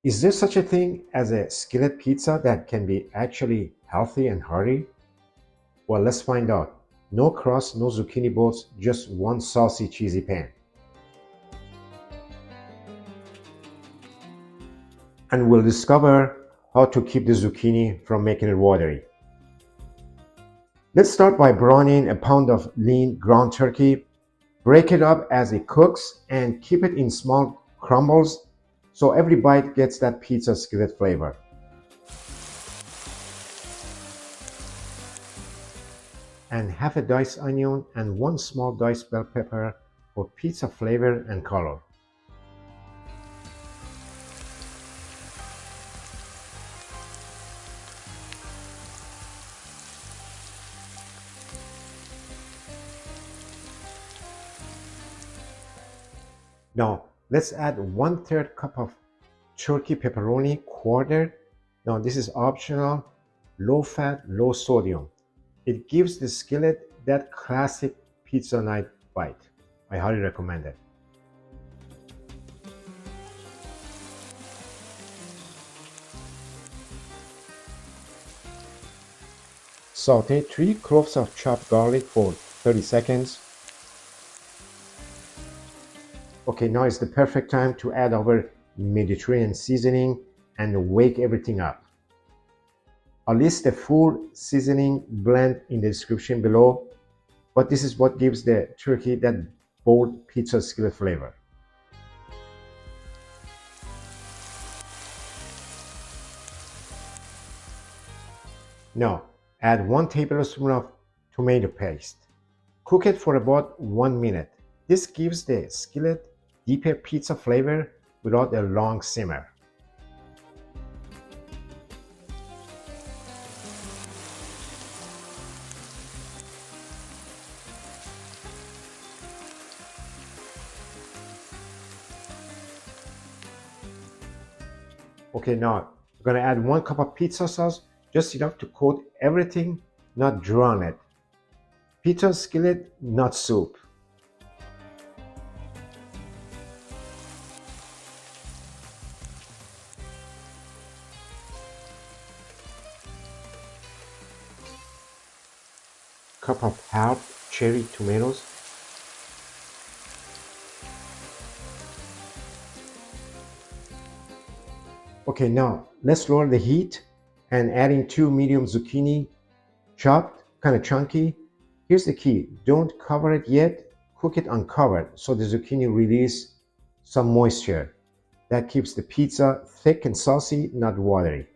Is there such a thing as a skillet pizza that can be actually healthy and hearty? Well, let's find out. No crust, no zucchini bolts, just one saucy, cheesy pan. And we'll discover how to keep the zucchini from making it watery. Let's start by browning a pound of lean ground turkey. Break it up as it cooks and keep it in small crumbles so every bite gets that pizza skillet flavor. And half a diced onion and one small diced bell pepper for pizza flavor and color. Now let's add 1/3 cup of turkey pepperoni quartered. Now this is optional, low fat, low sodium. It gives the skillet that classic pizza night bite. I highly recommend it. Saute 3 cloves of chopped garlic for 30 seconds. Okay, now is the perfect time to add our Mediterranean seasoning and wake everything up. I'll list the full seasoning blend in the description below, but this is what gives the turkey that bold pizza skillet flavor. Now, add 1 tablespoon of tomato paste. Cook it for about 1 minute. This gives the skillet deeper pizza flavor without a long simmer. Okay, now we're gonna add 1 cup of pizza sauce, just enough to coat everything, not drown it. Pizza skillet, not soup. Cup of half cherry tomatoes. Okay, now let's lower the heat and add in 2 medium zucchini, chopped, kind of chunky. Here's the key, don't cover it yet, cook it uncovered so the zucchini release some moisture. That keeps the pizza thick and saucy, not watery.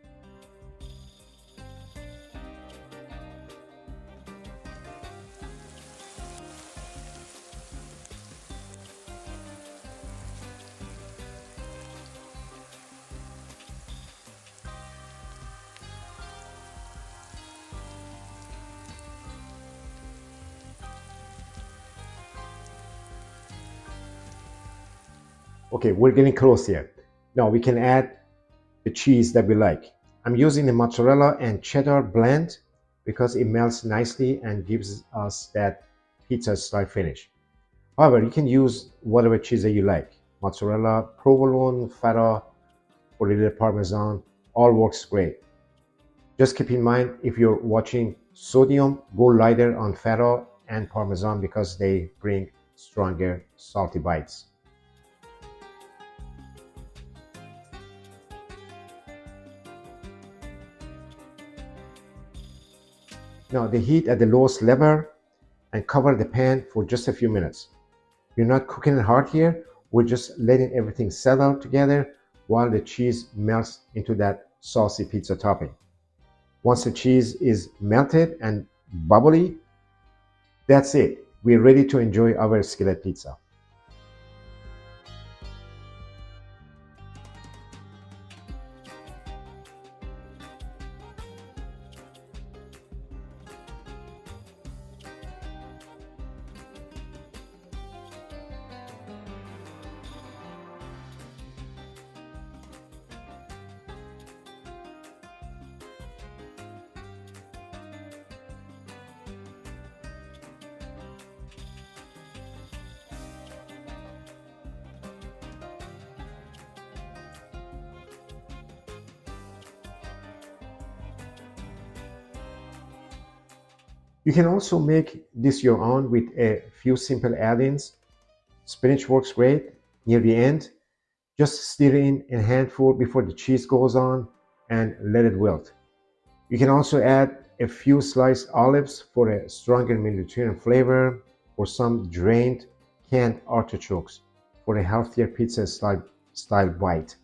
Okay, we're getting close here. Now we can add the cheese that we like. I'm using the mozzarella and cheddar blend because it melts nicely and gives us that pizza style finish. However, you can use whatever cheese that you like. Mozzarella, provolone, feta, or a little parmesan, all works great. Just keep in mind, if you're watching sodium, go lighter on feta and parmesan because they bring stronger salty bites. Now the heat at the lowest level and cover the pan for just a few minutes. We're not cooking it hard here, we're just letting everything settle together while the cheese melts into that saucy pizza topping. Once the cheese is melted and bubbly, that's it. We're ready to enjoy our skillet pizza. You can also make this your own with a few simple add-ins. Spinach works great near the end. Just stir in a handful before the cheese goes on and let it wilt. You can also add a few sliced olives for a stronger Mediterranean flavor, or some drained canned artichokes for a healthier pizza style bite.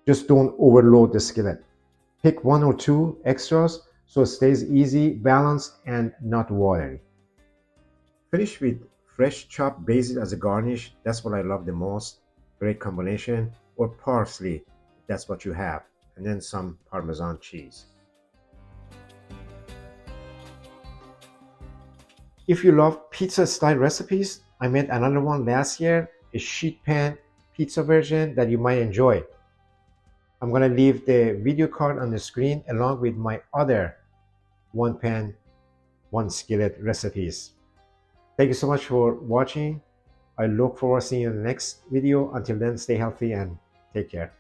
Just don't overload the skillet. Pick one or two extras so it stays easy, balanced, and not watery. Finish with fresh chopped basil as a garnish. That's what I love the most. Great combination. Or parsley, if that's what you have. And then some Parmesan cheese. If you love pizza style recipes, I made another one last year, a sheet pan pizza version that you might enjoy. I'm gonna leave the video card on the screen along with my other one pan, one skillet recipes. Thank you so much for watching. I look forward to seeing you in the next video. Until then, stay healthy and take care.